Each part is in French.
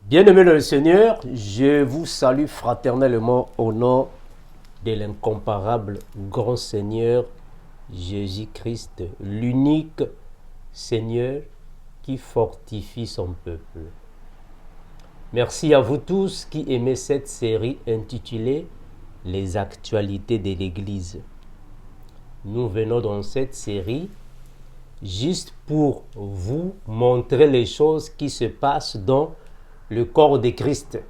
Bien-aimés dans le Seigneur, je vous salue fraternellement au nom de l'incomparable grand Seigneur Jésus-Christ, l'unique Seigneur qui fortifie son peuple. Merci à vous tous qui aimez cette série intitulée « Les actualités de l'Église ». Nous venons dans cette série juste pour vous montrer les choses qui se passent dans le corps de Christ.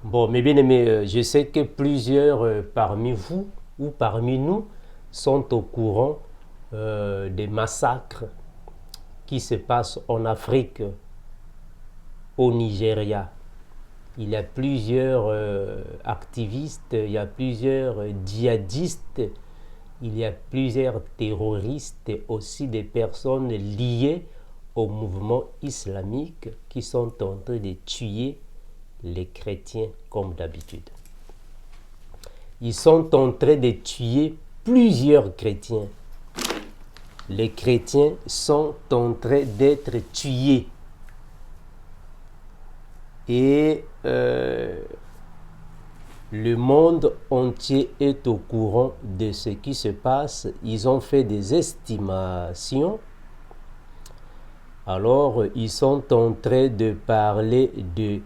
Bon, mes bien-aimés, je sais que plusieurs parmi vous ou parmi nous sont au courant des massacres qui se passent en Afrique, au Nigeria. Il y a plusieurs activistes, il y a plusieurs djihadistes, il y a plusieurs terroristes et aussi des personnes liées au mouvement islamique qui sont en train de tuer les chrétiens comme d'habitude. Ils sont en train de tuer plusieurs chrétiens. Les chrétiens sont en train d'être tués. Et le monde entier est au courant de ce qui se passe. Ils ont fait des estimations. Alors, ils sont en train de parler de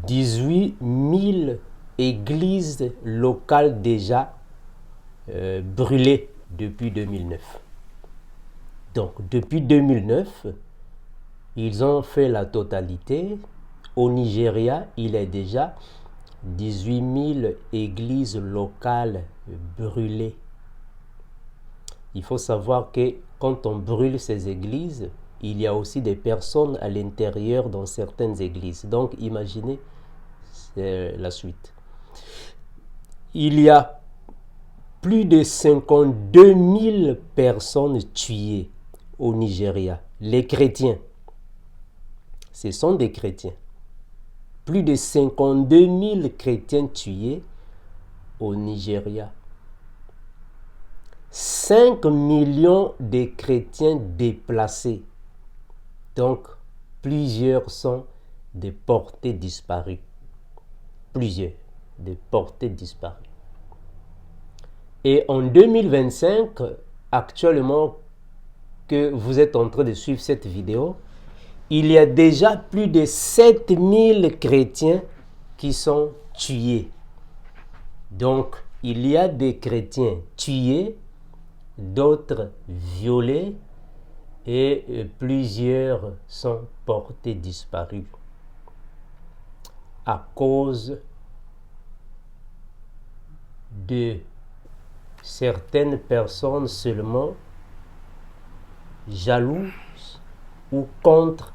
18 000 églises locales déjà brûlées depuis 2009. Donc, depuis 2009, ils ont fait la totalité. Au Nigeria, il y a déjà 18 000 églises locales brûlées. Il faut savoir que quand on brûle ces églises, il y a aussi des personnes à l'intérieur dans certaines églises. Donc, imaginez la suite. Il y a plus de 52 000 personnes tuées au Nigeria. Les chrétiens, ce sont des chrétiens. Plus de 52 000 chrétiens tués au Nigeria. 5 millions de chrétiens déplacés. Donc, plusieurs sont déportés disparus. Plusieurs déportés disparus. Et en 2025, actuellement que vous êtes en train de suivre cette vidéo, il y a déjà plus de 7000 chrétiens qui sont tués. Donc, il y a des chrétiens tués, d'autres violés et plusieurs sont portés disparus à cause de certaines personnes seulement jalouses ou contre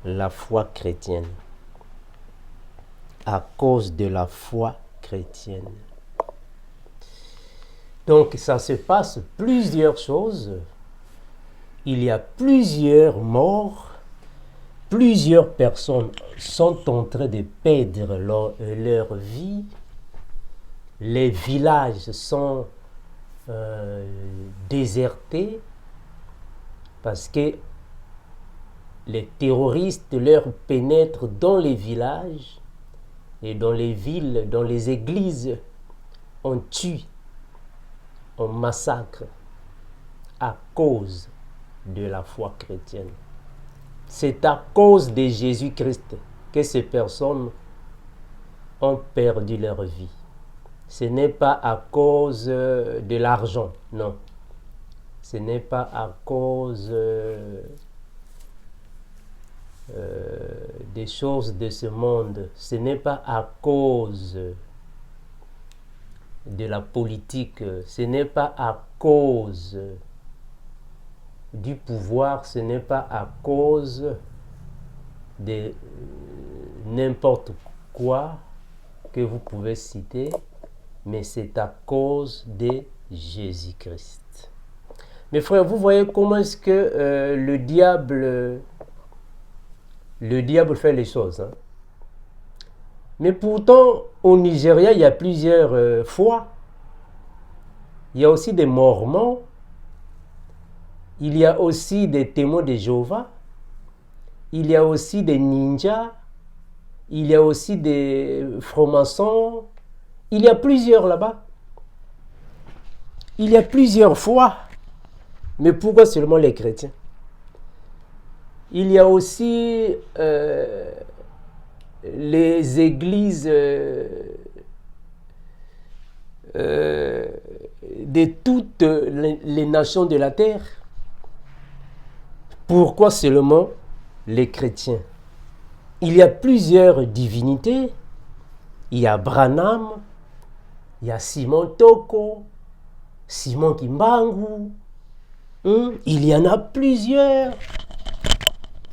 la foi chrétienne. À cause de la foi chrétienne. Donc, ça se passe plusieurs choses. Il y a plusieurs morts. Plusieurs personnes sont en train de perdre leur vie. Les villages sont désertés parce que les terroristes leur pénètrent dans les villages et dans les villes, dans les églises. On tue, on massacre à cause de la foi chrétienne. C'est à cause de Jésus-Christ que ces personnes ont perdu leur vie. Ce n'est pas à cause de l'argent, non. Ce n'est pas à cause des choses de ce monde. Ce n'est pas à cause de la politique. Ce n'est pas à cause du pouvoir. Ce n'est pas à cause de n'importe quoi que vous pouvez citer, mais c'est à cause de Jésus-Christ. Mes frères, vous voyez comment est-ce que le diable fait les choses. Hein? Mais pourtant, au Nigeria, il y a plusieurs fois. Il y a aussi des Mormons. Il y a aussi des témoins de Jéhovah. Il y a aussi des ninjas. il y a aussi des francs-maçons, il y a plusieurs là-bas. Il y a plusieurs foi. Mais pourquoi seulement les chrétiens? Il y a aussi les églises de toutes les nations de la terre. Pourquoi seulement les chrétiens? Il y a plusieurs divinités. Il y a Branham, il y a Simon Toko, Simon Kimbangu. Il y en a plusieurs.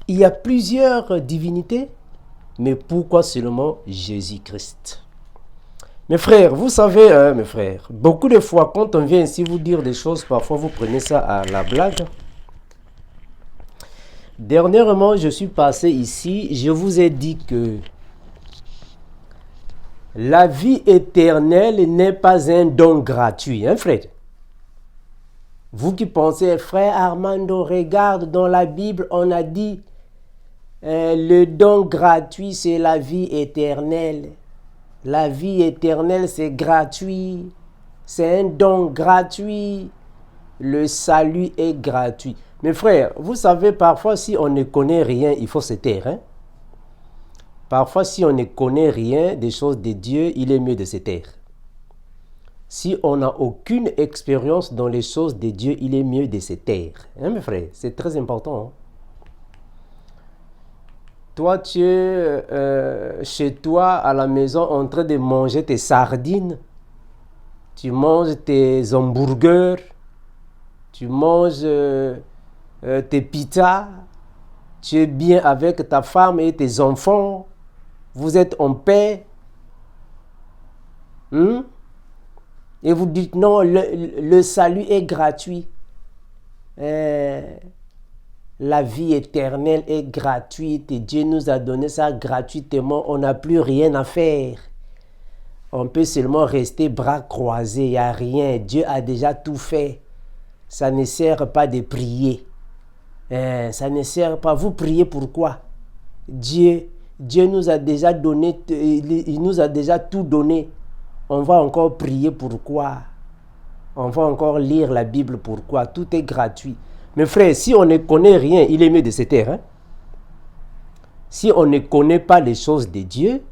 Il y a plusieurs divinités. Mais pourquoi seulement Jésus-Christ? Mes frères, vous savez, mes frères, beaucoup de fois, quand on vient ici vous dire des choses, parfois vous prenez ça à la blague. Dernièrement, je suis passé ici, je vous ai dit que la vie éternelle n'est pas un don gratuit, hein, frère? Vous qui pensez, frère Armando, regarde, dans la Bible, on a dit le don gratuit, c'est la vie éternelle. La vie éternelle, c'est gratuit. C'est un don gratuit. Le salut est gratuit. Mes frères, vous savez, parfois, si on ne connaît rien, il faut se taire. Hein? Parfois, si on ne connaît rien des choses de Dieu, il est mieux de se taire. Si on n'a aucune expérience dans les choses de Dieu, il est mieux de se taire. Hein, mes frères? C'est très important. Hein? Toi, tu es chez toi, à la maison, en train de manger tes sardines. Tu manges tes hamburgers. Tu manges tes pizzas. Tu es bien avec ta femme et tes enfants. Vous êtes en paix. Et vous dites non, le salut est gratuit. La vie éternelle est gratuite et Dieu nous a donné ça gratuitement. On n'a plus rien à faire. On peut seulement rester bras croisés. Il n'y a rien. Dieu a déjà tout fait. Ça ne sert pas de prier. Ça ne sert pas. Vous priez pourquoi? Dieu nous a déjà donné, il nous a déjà tout donné. On va encore prier pourquoi? On va encore lire la Bible pourquoi? Tout est gratuit. Mes frères, si on ne connaît rien, il est mieux de se taire. Hein? Si on ne connaît pas les choses de Dieu,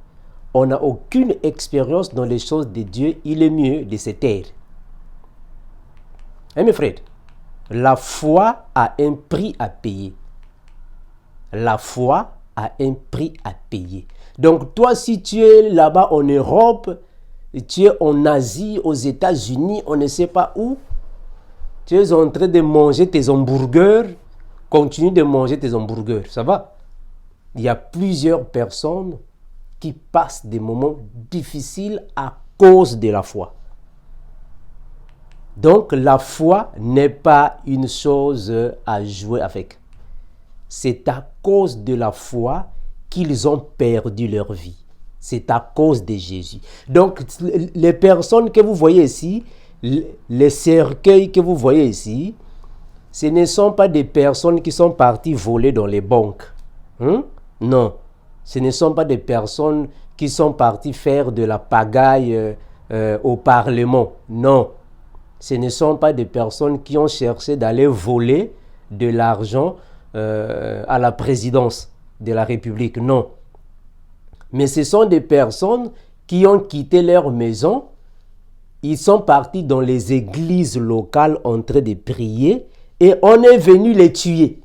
on n'a aucune expérience dans les choses de Dieu, il est mieux de se taire. Hein, mes frères? La foi a un prix à payer. La foi a un prix à payer. Donc toi, si tu es là-bas en Europe, tu es en Asie, aux États-Unis, on ne sait pas où, tu es en train de manger tes hamburgers, continue de manger tes hamburgers, ça va? Il y a plusieurs personnes qui passent des moments difficiles à cause de la foi. Donc la foi n'est pas une chose à jouer avec. C'est à cause de la foi qu'ils ont perdu leur vie. C'est à cause de Jésus. Donc les personnes que vous voyez ici, les cercueils que vous voyez ici, ce ne sont pas des personnes qui sont parties voler dans les banques. Non. Ce ne sont pas des personnes qui sont parties faire de la pagaille au Parlement. Non. Ce ne sont pas des personnes qui ont cherché d'aller voler de l'argent à la présidence de la République. Non. Mais ce sont des personnes qui ont quitté leur maison. Ils sont partis dans les églises locales en train de prier et on est venu les tuer.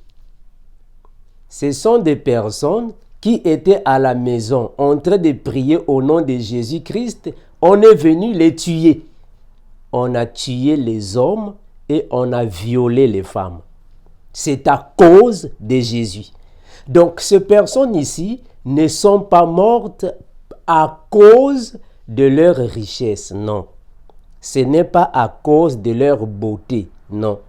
Ce sont des personnes qui étaient à la maison en train de prier au nom de Jésus-Christ. On est venu les tuer. On a tué les hommes et on a violé les femmes. C'est à cause de Jésus. Donc ces personnes ici ne sont pas mortes à cause de leur richesse, non. Ce n'est pas à cause de leur beauté, non.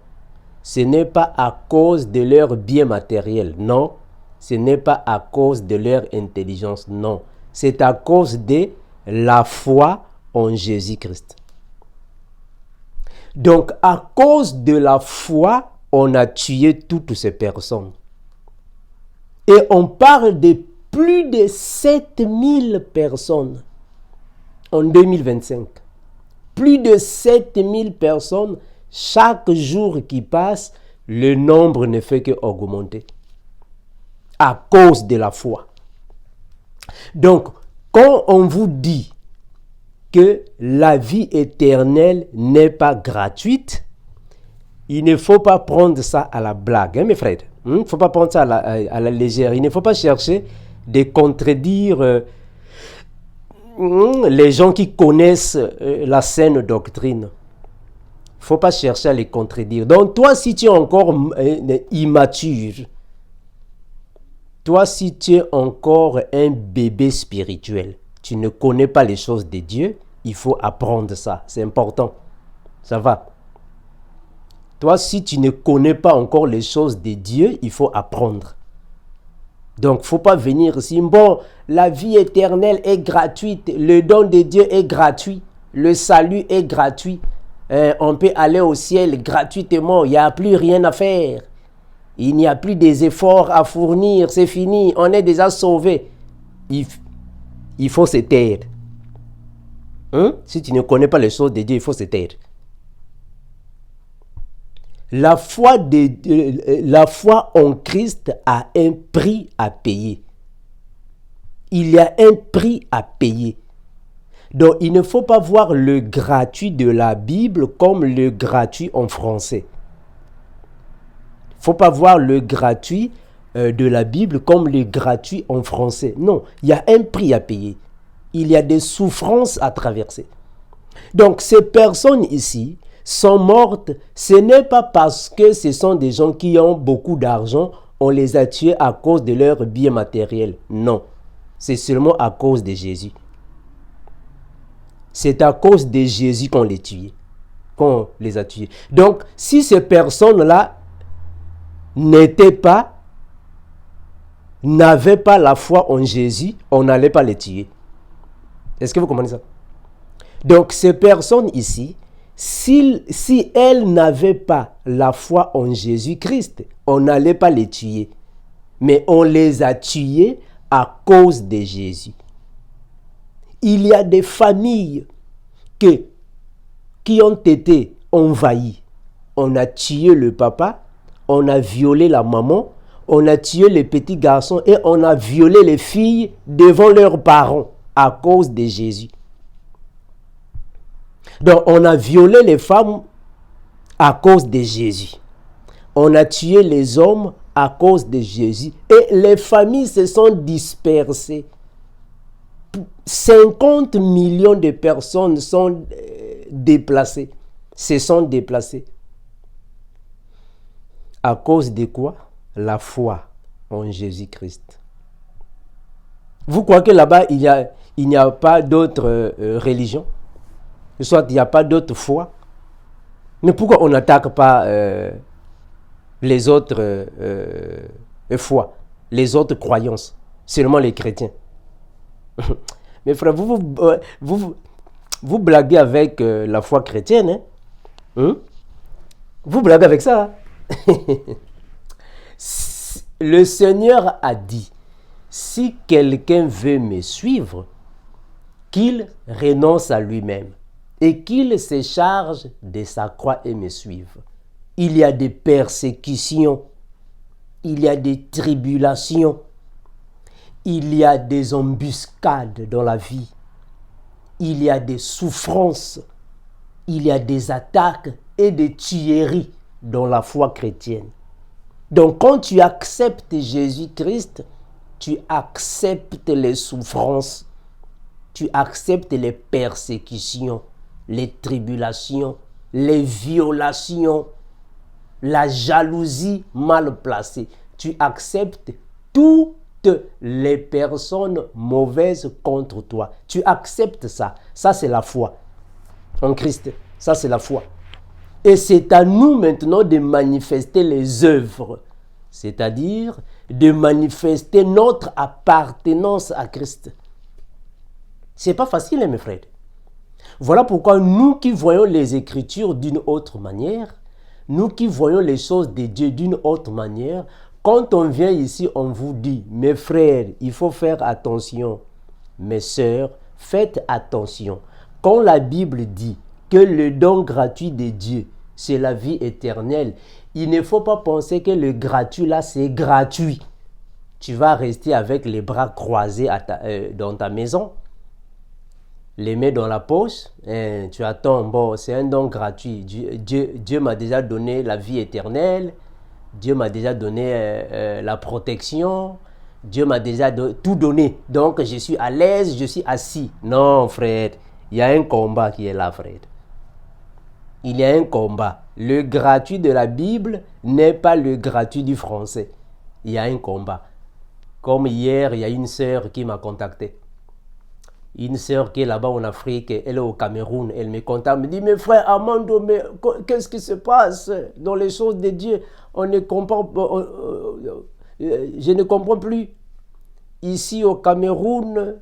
Ce n'est pas à cause de leur bien matériel, non. Ce n'est pas à cause de leur intelligence, non. C'est à cause de la foi en Jésus-Christ. Donc, à cause de la foi, on a tué toutes ces personnes. Et on parle de plus de 7000 personnes en 2025. Plus de 7000 personnes, chaque jour qui passe, le nombre ne fait qu'augmenter à cause de la foi. Donc, quand on vous dit que la vie éternelle n'est pas gratuite, il ne faut pas prendre ça à la blague, hein, mes frères. Il ne faut pas prendre ça à la légère. Il ne faut pas chercher de contredire les gens qui connaissent la saine doctrine. Il ne faut pas chercher à les contredire. Donc, toi, si tu es encore immature, toi, si tu es encore un bébé spirituel, tu ne connais pas les choses de Dieu, il faut apprendre ça. C'est important. Ça va. Toi, si tu ne connais pas encore les choses de Dieu, il faut apprendre. Donc, il ne faut pas venir ici. Bon, la vie éternelle est gratuite. Le don de Dieu est gratuit. Le salut est gratuit. On peut aller au ciel gratuitement. Il n'y a plus rien à faire. Il n'y a plus des efforts à fournir. C'est fini. On est déjà sauvé. Il faut se taire. Si tu ne connais pas les choses de Dieu, il faut se taire. La foi en Christ a un prix à payer. Il y a un prix à payer. Donc, il ne faut pas voir le gratuit de la Bible comme le gratuit en français. Il ne faut pas voir le gratuit de la Bible comme le gratuit en français. Non, il y a un prix à payer. Il y a des souffrances à traverser. Donc, ces personnes ici sont mortes, ce n'est pas parce que ce sont des gens qui ont beaucoup d'argent, on les a tués à cause de leurs biens matériels. Non, c'est seulement à cause de Jésus. C'est à cause de Jésus qu'on les tuait, qu'on les a tués. Donc, si ces personnes-là n'avaient pas la foi en Jésus, on n'allait pas les tuer. Est-ce que vous comprenez ça? Donc, ces personnes ici, si elles n'avaient pas la foi en Jésus-Christ, on n'allait pas les tuer. Mais on les a tués à cause de Jésus. Il y a des familles qui ont été envahies. On a tué le papa, on a violé la maman, on a tué les petits garçons et on a violé les filles devant leurs parents à cause de Jésus. Donc, on a violé les femmes à cause de Jésus. On a tué les hommes à cause de Jésus. Et les familles se sont dispersées. 50 millions de personnes sont déplacées. Se sont déplacées. À cause de quoi? La foi en Jésus-Christ. Vous croyez que là-bas, il n'y a pas d'autres religions? Soit il n'y a pas d'autre foi. Mais pourquoi on n'attaque pas les autres foi, les autres croyances, seulement les chrétiens? Mais frère, vous blaguez avec la foi chrétienne, hein? Vous blaguez avec ça, hein? Le Seigneur a dit, si quelqu'un veut me suivre, qu'il renonce à lui-même et qu'il se charge de sa croix et me suive. Il y a des persécutions, il y a des tribulations, il y a des embuscades dans la vie, il y a des souffrances, il y a des attaques et des tueries dans la foi chrétienne. Donc quand tu acceptes Jésus-Christ, tu acceptes les souffrances, tu acceptes les persécutions, les tribulations, les violations, la jalousie mal placée. Tu acceptes toutes les personnes mauvaises contre toi. Tu acceptes ça. Ça, c'est la foi en Christ. Ça, c'est la foi. Et c'est à nous maintenant de manifester les œuvres, c'est-à-dire de manifester notre appartenance à Christ. C'est pas facile, hein, mes frères. Voilà pourquoi nous qui voyons les Écritures d'une autre manière, nous qui voyons les choses de Dieu d'une autre manière, Quand on vient ici, on vous dit, mes frères, il faut faire attention. Mes sœurs, faites attention. Quand la Bible dit que le don gratuit de Dieu, c'est la vie éternelle, il ne faut pas penser que le gratuit là, c'est gratuit. Tu vas rester avec les bras croisés dans ta maison, les mains dans la poche, tu attends, bon, c'est un don gratuit. Dieu m'a déjà donné la vie éternelle, Dieu m'a déjà donné la protection, Dieu m'a déjà tout donné. Donc, je suis à l'aise, je suis assis. Non, frère, il y a un combat qui est là, frère. Il y a un combat. Le gratuit de la Bible n'est pas le gratuit du français. Il y a un combat. Comme hier, il y a une sœur qui m'a contacté. Une sœur qui est là-bas en Afrique, elle est au Cameroun, elle me contacte, me dit, mais frère Armando, mais qu'est-ce qui se passe dans les choses de Dieu? On ne comprend pas, je ne comprends plus. Ici au Cameroun,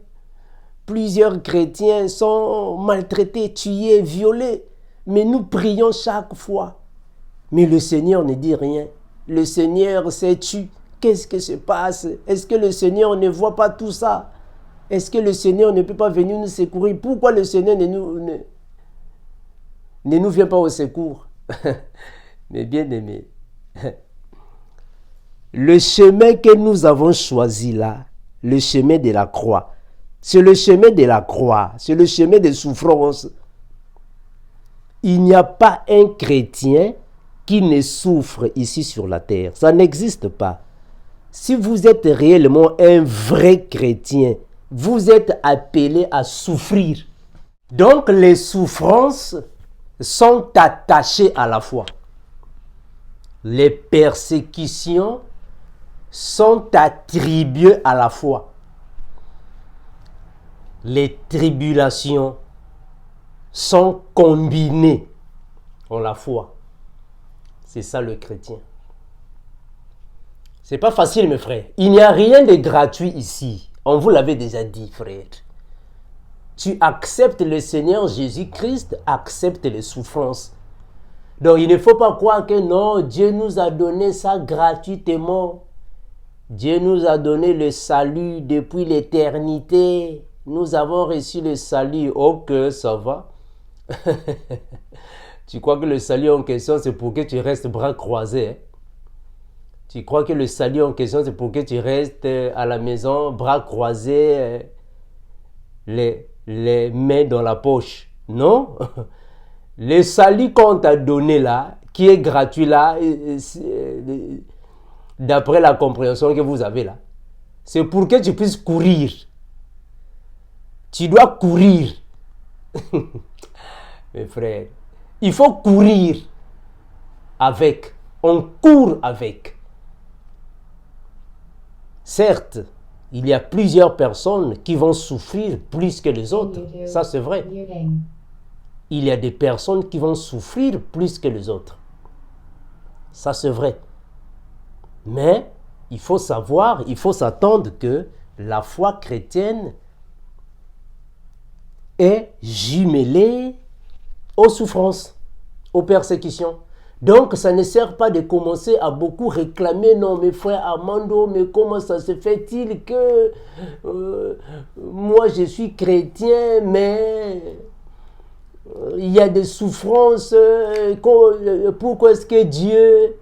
plusieurs chrétiens sont maltraités, tués, violés, mais nous prions chaque fois. Mais le Seigneur ne dit rien. Le Seigneur s'est tué. Qu'est-ce qui se passe? Est-ce que le Seigneur ne voit pas tout ça? Est-ce que le Seigneur ne peut pas venir nous secourir? Pourquoi le Seigneur ne nous vient pas au secours? Mais bien aimé, le chemin que nous avons choisi là, le chemin de la croix, c'est le chemin de la croix, c'est le chemin des souffrances. Il n'y a pas un chrétien qui ne souffre ici sur la terre. Ça n'existe pas. Si vous êtes réellement un vrai chrétien, vous êtes appelé à souffrir. Donc les souffrances sont attachées à la foi. Les persécutions sont attribuées à la foi. Les tribulations sont combinées en la foi. C'est ça le chrétien. C'est pas facile, mes frères. Il n'y a rien de gratuit ici. On vous l'avait déjà dit, frère. Tu acceptes le Seigneur Jésus-Christ, accepte les souffrances. Donc, il ne faut pas croire que non, Dieu nous a donné ça gratuitement. Dieu nous a donné le salut depuis l'éternité. Nous avons reçu le salut. Ok, ça va. Tu crois que le salut en question, c'est pour que tu restes bras croisés, hein? Tu crois que le salut en question, c'est pour que tu restes à la maison, bras croisés, les mains dans la poche? Non. Le salut qu'on t'a donné là, qui est gratuit là, d'après la compréhension que vous avez là, c'est pour que tu puisses courir. Tu dois courir. Mes frères, il faut courir avec. On court avec. Certes, il y a plusieurs personnes qui vont souffrir plus que les autres. Ça, c'est vrai. Il y a des personnes qui vont souffrir plus que les autres. Ça, c'est vrai. Mais il faut savoir, il faut s'attendre que la foi chrétienne est jumelée aux souffrances, aux persécutions. Donc, ça ne sert pas de commencer à beaucoup réclamer, non, mes frères Armando, mais comment ça se fait-il que moi je suis chrétien, mais il y a des souffrances, pourquoi est-ce que Dieu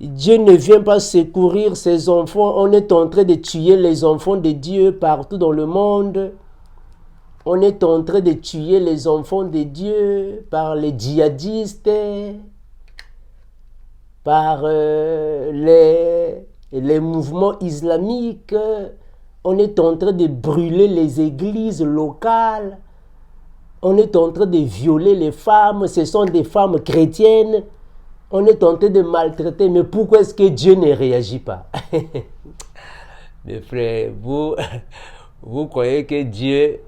ne vient pas secourir ses enfants? On est en train de tuer les enfants de Dieu partout dans le monde. On est en train de tuer les enfants de Dieu par les djihadistes, par les mouvements islamiques. On est en train de brûler les églises locales. On est en train de violer les femmes. Ce sont des femmes chrétiennes. On est en train de maltraiter. Mais pourquoi est-ce que Dieu ne réagit pas? Mes frères, vous croyez que Dieu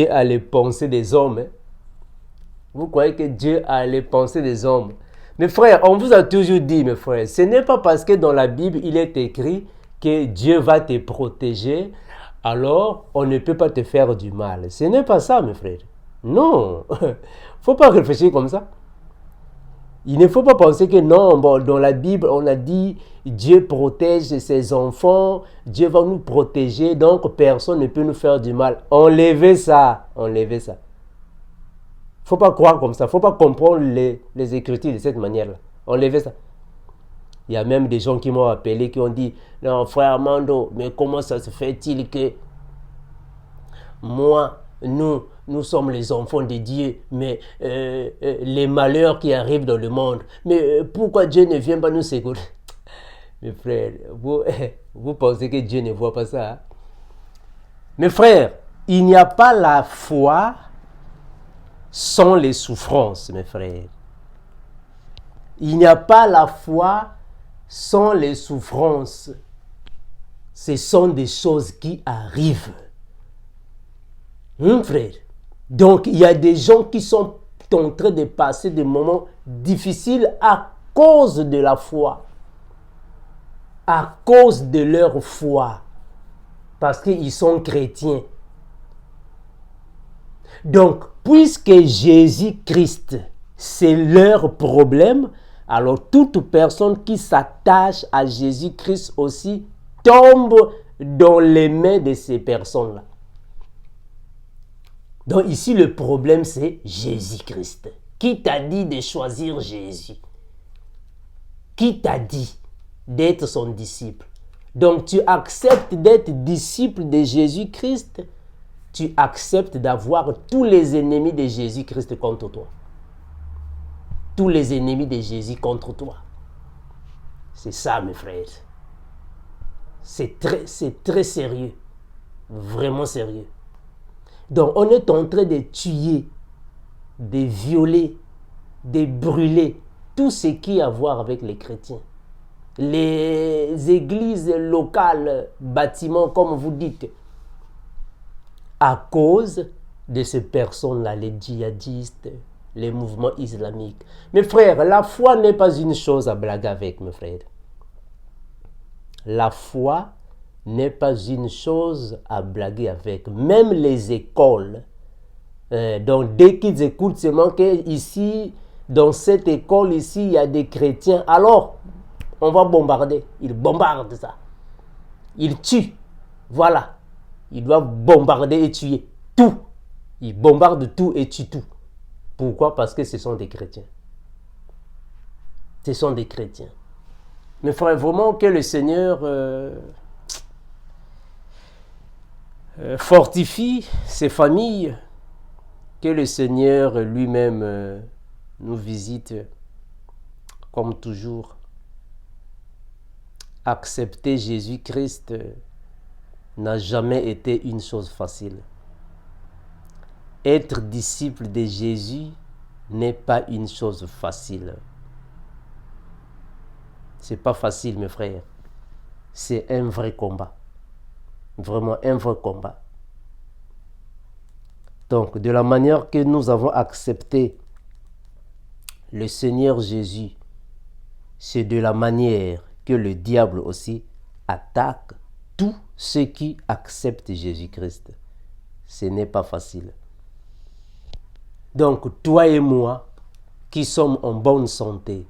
a les pensées des hommes, hein? Vous croyez que Dieu a les pensées des hommes? Mes frères, on vous a toujours dit, mes frères, ce n'est pas parce que dans la Bible, il est écrit que Dieu va te protéger, alors on ne peut pas te faire du mal. Ce n'est pas ça, mes frères. Non, il ne faut pas réfléchir comme ça. Il ne faut pas penser que non, bon, dans la Bible, on a dit Dieu protège ses enfants, Dieu va nous protéger, donc personne ne peut nous faire du mal. Enlevez ça, enlevez ça. Faut pas croire comme ça, faut pas comprendre les Écritures de cette manière-là. Enlevez ça. Il y a même des gens qui m'ont appelé, qui ont dit, non, frère Armando, mais comment ça se fait-il que moi, nous sommes les enfants de Dieu, mais les malheurs qui arrivent dans le monde, mais pourquoi Dieu ne vient pas nous secourir? Mes frères, vous pensez que Dieu ne voit pas ça, hein? Mes frères, il n'y a pas la foi sans les souffrances, mes frères. Il n'y a pas la foi sans les souffrances. Ce sont des choses qui arrivent. Frère. Donc, il y a des gens qui sont en train de passer des moments difficiles à cause de la foi. À cause de leur foi. Parce qu'ils sont chrétiens. Donc, puisque Jésus-Christ, c'est leur problème, alors toute personne qui s'attache à Jésus-Christ aussi tombe dans les mains de ces personnes-là. Donc ici, le problème, c'est Jésus-Christ. Qui t'a dit de choisir Jésus? Qui t'a dit d'être son disciple? Donc tu acceptes d'être disciple de Jésus-Christ, tu acceptes d'avoir tous les ennemis de Jésus-Christ contre toi. Tous les ennemis de Jésus contre toi. C'est ça, mes frères. C'est très sérieux. Vraiment sérieux. Donc, on est en train de tuer, de violer, de brûler tout ce qui a à voir avec les chrétiens. Les églises locales, bâtiments, comme vous dites, à cause de ces personnes-là, les djihadistes, les mouvements islamiques. Mes frères, la foi n'est pas une chose à blaguer avec, mes frères. La foi n'est pas une chose à blaguer avec. Même les écoles. Donc, dès qu'ils écoutent seulement qu'ici, dans cette école ici, il y a des chrétiens, alors, on va bombarder. Ils bombardent ça. Ils tuent. Voilà. Ils doivent bombarder et tuer tout. Ils bombardent tout et tuent tout. Pourquoi? Parce que ce sont des chrétiens. Ce sont des chrétiens. Mais frère, vraiment que le Seigneur fortifie ces familles, que le Seigneur lui-même nous visite comme toujours. Accepter Jésus-Christ n'a jamais été une chose facile. Être disciple de Jésus n'est pas une chose facile. C'est pas facile, mes frères. C'est un vrai combat. Vraiment un vrai combat. Donc, de la manière que nous avons accepté le Seigneur Jésus, c'est de la manière que le diable aussi attaque tous ceux qui acceptent Jésus-Christ. Ce n'est pas facile. Donc, toi et moi, qui sommes en bonne santé,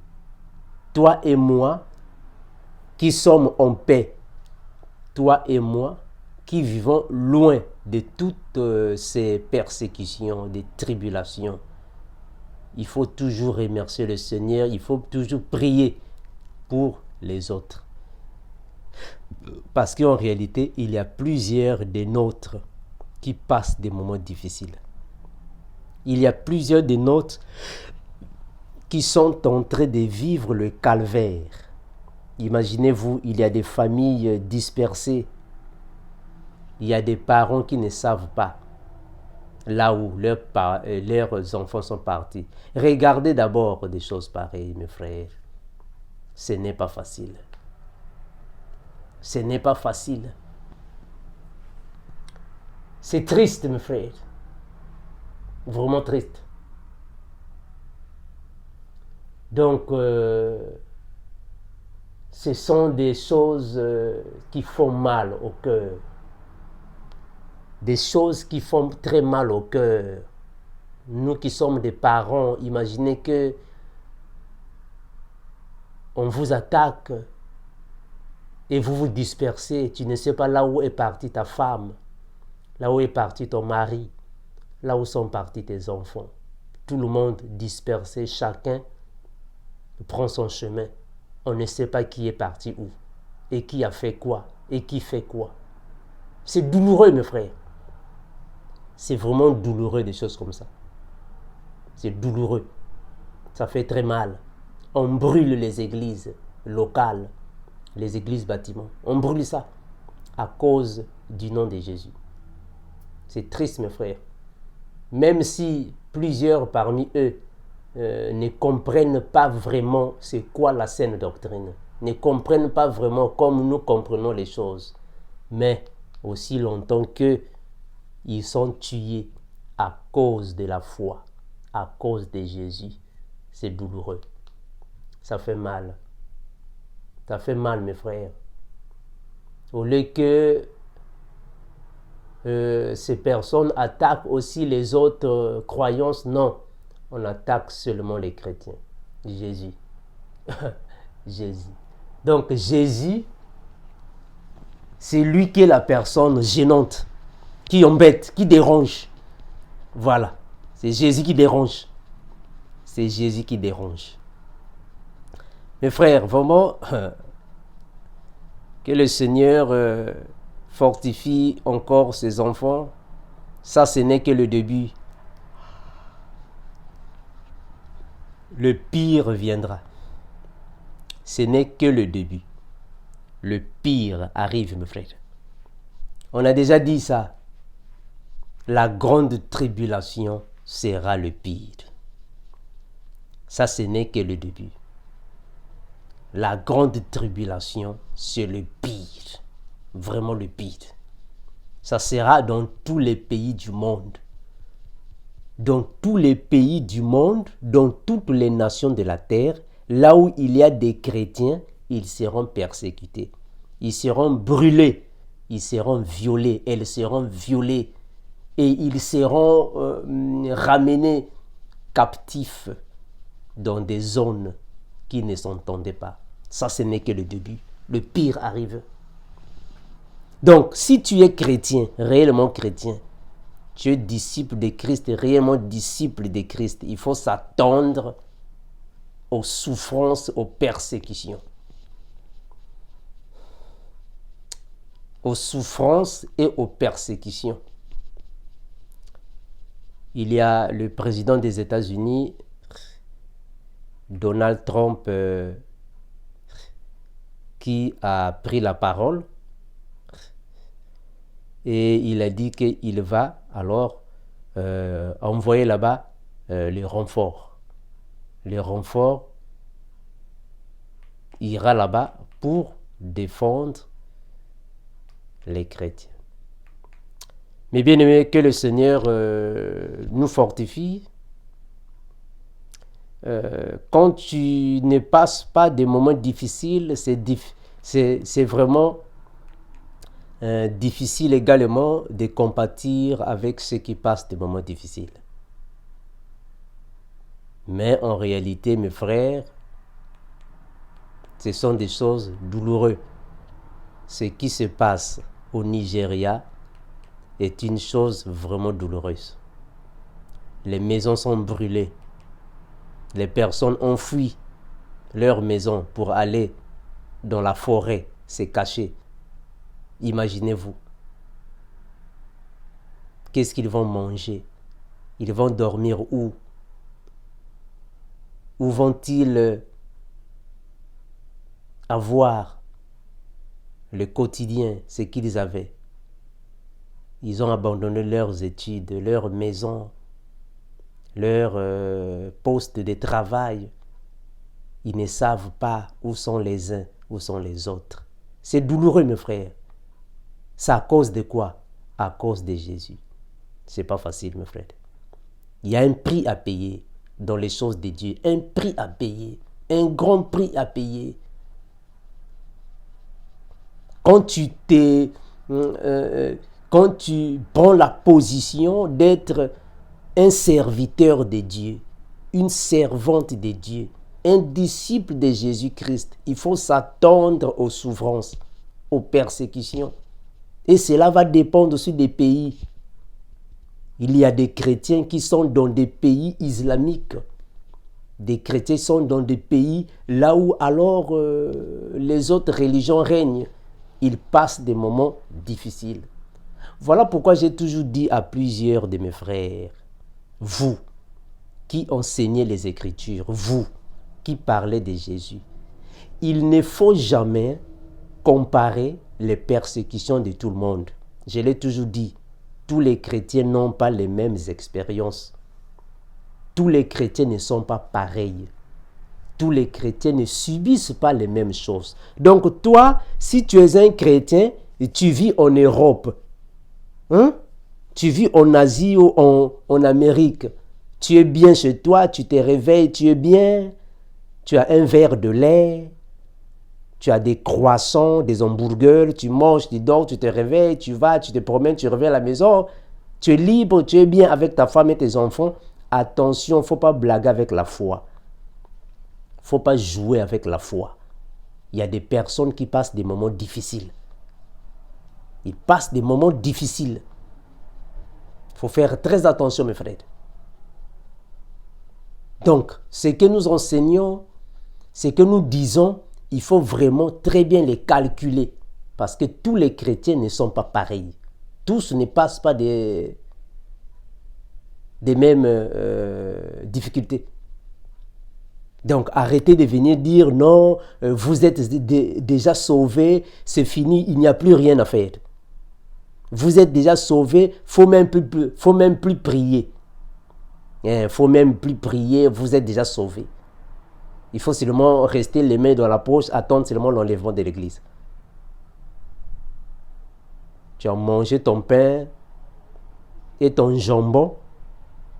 toi et moi, qui sommes en paix, toi et moi, qui vivons loin de toutes ces persécutions, des tribulations, il faut toujours remercier le Seigneur, il faut toujours prier pour les autres. Parce qu'en réalité, il y a plusieurs des nôtres qui passent des moments difficiles. Il y a plusieurs des nôtres qui sont en train de vivre le calvaire. Imaginez-vous, il y a des familles dispersées. Il y a des parents qui ne savent pas là où leurs enfants sont partis. Regardez d'abord des choses pareilles, mes frères. Ce n'est pas facile. Ce n'est pas facile. C'est triste, mes frères. Vraiment triste. Donc, ce sont des choses qui font mal au cœur. Des choses qui font très mal au cœur. Nous qui sommes des parents, imaginez que On vous attaque et vous vous dispersez. Tu ne sais pas là où est partie ta femme, là où est parti ton mari, là où sont partis tes enfants. Tout le monde dispersé, chacun prend son chemin. On ne sait pas qui est parti où, et qui a fait quoi, et qui fait quoi. C'est douloureux, mes frères. C'est vraiment douloureux, des choses comme ça. C'est douloureux. Ça fait très mal. On brûle les églises locales, les églises bâtiments. On brûle ça à cause du nom de Jésus. C'est triste, mes frères. Même si plusieurs parmi eux ne comprennent pas vraiment c'est quoi la saine doctrine, ne comprennent pas vraiment comme nous comprenons les choses, mais aussi longtemps qu'ils sont tués à cause de la foi, à cause de Jésus, c'est douloureux. Ça fait mal. Ça fait mal, mes frères. Au lieu que ces personnes attaquent aussi les autres croyances, non. On attaque seulement les chrétiens. Jésus. Jésus. Donc Jésus, c'est lui qui est la personne gênante, qui embête, qui dérange. Voilà. C'est Jésus qui dérange. C'est Jésus qui dérange. Mes frères, vraiment, que le Seigneur fortifie encore ses enfants. Ça, ce n'est que le début. Le pire viendra. Ce n'est que le début. Le pire arrive, mes frères. On a déjà dit ça. La grande tribulation sera le pire. Ça, ce n'est que le début. La grande tribulation, c'est le pire. Vraiment le pire. Ça sera dans tous les pays du monde. Dans tous les pays du monde, dans toutes les nations de la terre, là où il y a des chrétiens, ils seront persécutés. Ils seront brûlés. Ils seront violés. Elles seront violées. Et ils seront ramenés captifs dans des zones qui ne s'entendaient pas. Ça, ce n'est que le début. Le pire arrive. Donc, si tu es chrétien, réellement chrétien, tu es disciple de Christ, réellement disciple de Christ, il faut s'attendre aux souffrances, aux persécutions. Aux souffrances et aux persécutions. Il y a le président des États-Unis, Donald Trump, qui a pris la parole et il a dit qu'il va alors envoyer là-bas les renforts. Les renforts ira là-bas pour défendre les chrétiens. Mais bien aimé, que le Seigneur nous fortifie. Quand tu ne passes pas des moments difficiles, c'est vraiment difficile également de compatir avec ceux qui passent des moments difficiles. Mais en réalité, mes frères, ce sont des choses douloureuses. Ce qui se passe au Nigeria est une chose vraiment douloureuse. Les maisons sont brûlées. Les personnes ont fui leur maison pour aller dans la forêt, se cacher. Imaginez-vous. Qu'est-ce qu'ils vont manger? Ils vont dormir où? Où vont-ils avoir le quotidien, ce qu'ils avaient? Ils ont abandonné leurs études, leur maison, leur poste de travail. Ils ne savent pas où sont les uns, où sont les autres. C'est douloureux, mes frères. C'est à cause de quoi? À cause de Jésus. C'est pas facile, mes frères. Il y a un prix à payer dans les choses de Dieu. Un prix à payer. Un grand prix à payer. Quand tu prends la position d'être un serviteur de Dieu, une servante de Dieu, Un disciple de Jésus-Christ, il faut s'attendre aux souffrances, aux persécutions. Et cela va dépendre aussi des pays. Il y a des chrétiens qui sont dans des pays islamiques. Des chrétiens sont dans des pays là où alors les autres religions règnent. Ils passent des moments difficiles. Voilà pourquoi j'ai toujours dit à plusieurs de mes frères, vous qui enseignez les Écritures, vous qui parlez de Jésus, il ne faut jamais comparer les persécutions de tout le monde. Je l'ai toujours dit, tous les chrétiens n'ont pas les mêmes expériences. Tous les chrétiens ne sont pas pareils. Tous les chrétiens ne subissent pas les mêmes choses. Donc toi, si tu es un chrétien et tu vis en Europe, tu vis en Asie ou en Amérique, tu es bien chez toi, tu te réveilles, tu es bien, tu as un verre de lait, tu as des croissants, des hamburgers, tu manges, tu dors, tu te réveilles, tu vas, tu te promènes, tu reviens à la maison, tu es libre, tu es bien avec ta femme et tes enfants. Attention, il ne faut pas blaguer avec la foi. Il ne faut pas jouer avec la foi. Il y a des personnes qui passent des moments difficiles. Ils passent des moments difficiles. Il faut faire très attention, mes frères. Donc, ce que nous enseignons, ce que nous disons, il faut vraiment très bien les calculer. Parce que tous les chrétiens ne sont pas pareils. Tous ne passent pas des mêmes difficultés. Donc, arrêtez de venir dire non, vous êtes déjà sauvés, c'est fini, il n'y a plus rien à faire. Vous êtes déjà sauvés, il ne faut même plus prier. Il ne faut même plus prier, vous êtes déjà sauvés. Il faut seulement rester les mains dans la poche, attendre seulement l'enlèvement de l'église. Tu as mangé ton pain et ton jambon,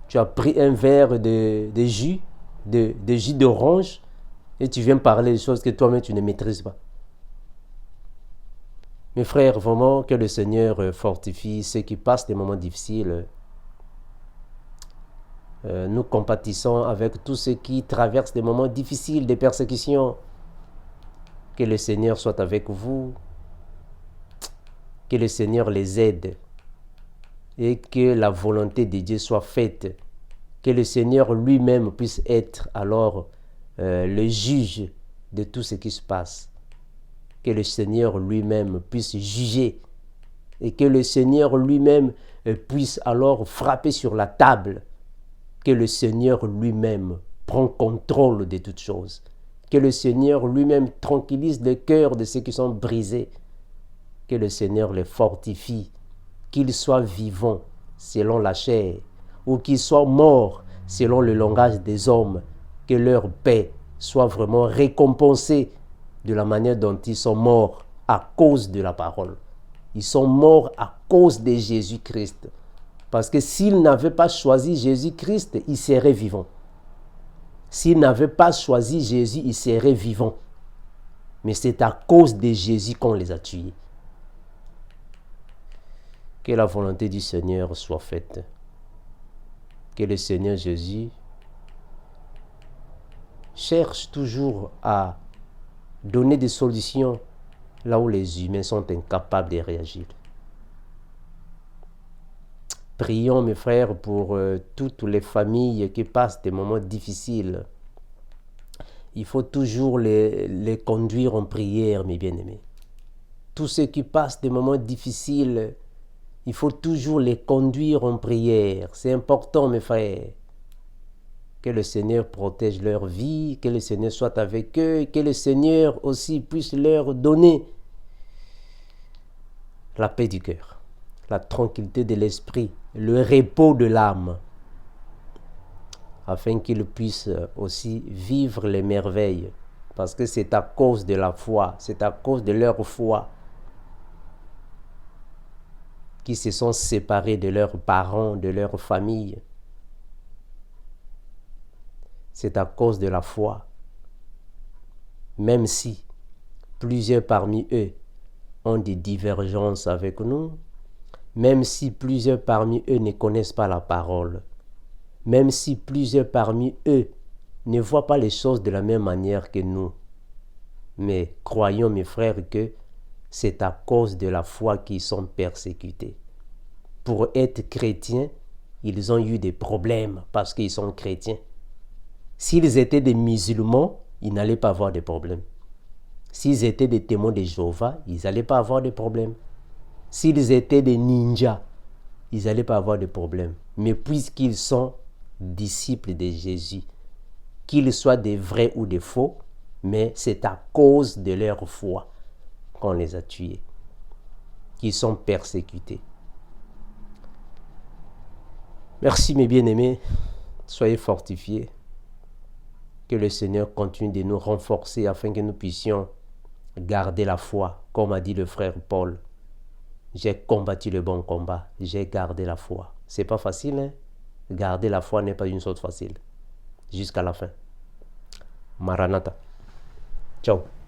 tu as pris un verre de jus, de jus d'orange, et tu viens parler des choses que toi-même tu ne maîtrises pas. Mes frères, vraiment que le Seigneur fortifie ceux qui passent des moments difficiles. Nous compatissons avec tous ceux qui traversent des moments difficiles, des persécutions. Que le Seigneur soit avec vous. Que le Seigneur les aide. Et que la volonté de Dieu soit faite. Que le Seigneur lui-même puisse être alors le juge de tout ce qui se passe. Que le Seigneur lui-même puisse juger. Et que le Seigneur lui-même puisse alors frapper sur la table. Que le Seigneur lui-même prend contrôle de toutes choses. Que le Seigneur lui-même tranquillise le cœur de ceux qui sont brisés. Que le Seigneur les fortifie. Qu'ils soient vivants selon la chair ou qu'ils soient morts selon le langage des hommes. Que leur paix soit vraiment récompensée de la manière dont ils sont morts à cause de la parole. Ils sont morts à cause de Jésus-Christ. Parce que s'ils n'avaient pas choisi Jésus-Christ, ils seraient vivants. S'ils n'avaient pas choisi Jésus, ils seraient vivants. Mais c'est à cause de Jésus qu'on les a tués. Que la volonté du Seigneur soit faite. Que le Seigneur Jésus cherche toujours à donner des solutions là où les humains sont incapables de réagir. Prions, mes frères, pour toutes les familles qui passent des moments difficiles. Il faut toujours les conduire en prière, mes bien-aimés. Tous ceux qui passent des moments difficiles, il faut toujours les conduire en prière. C'est important, mes frères. Que le Seigneur protège leur vie, que le Seigneur soit avec eux, que le Seigneur aussi puisse leur donner la paix du cœur, la tranquillité de l'esprit, le repos de l'âme, afin qu'ils puissent aussi vivre les merveilles. Parce que c'est à cause de la foi, c'est à cause de leur foi qu'ils se sont séparés de leurs parents, de leur famille. C'est à cause de la foi. Même si plusieurs parmi eux ont des divergences avec nous, même si plusieurs parmi eux ne connaissent pas la parole, même si plusieurs parmi eux ne voient pas les choses de la même manière que nous. Mais croyons, mes frères, que c'est à cause de la foi qu'ils sont persécutés. Pour être chrétiens, ils ont eu des problèmes parce qu'ils sont chrétiens. S'ils étaient des musulmans, ils n'allaient pas avoir de problèmes. S'ils étaient des témoins de Jéhovah, ils n'allaient pas avoir de problèmes. S'ils étaient des ninjas, ils n'allaient pas avoir de problèmes. Mais puisqu'ils sont disciples de Jésus, qu'ils soient des vrais ou des faux, mais c'est à cause de leur foi qu'on les a tués, qu'ils sont persécutés. Merci mes bien-aimés, soyez fortifiés. Que le Seigneur continue de nous renforcer afin que nous puissions garder la foi, comme a dit le frère Paul. J'ai combattu le bon combat, j'ai gardé la foi. C'est pas facile, hein? Garder la foi n'est pas une chose facile. Jusqu'à la fin. Maranatha. Ciao.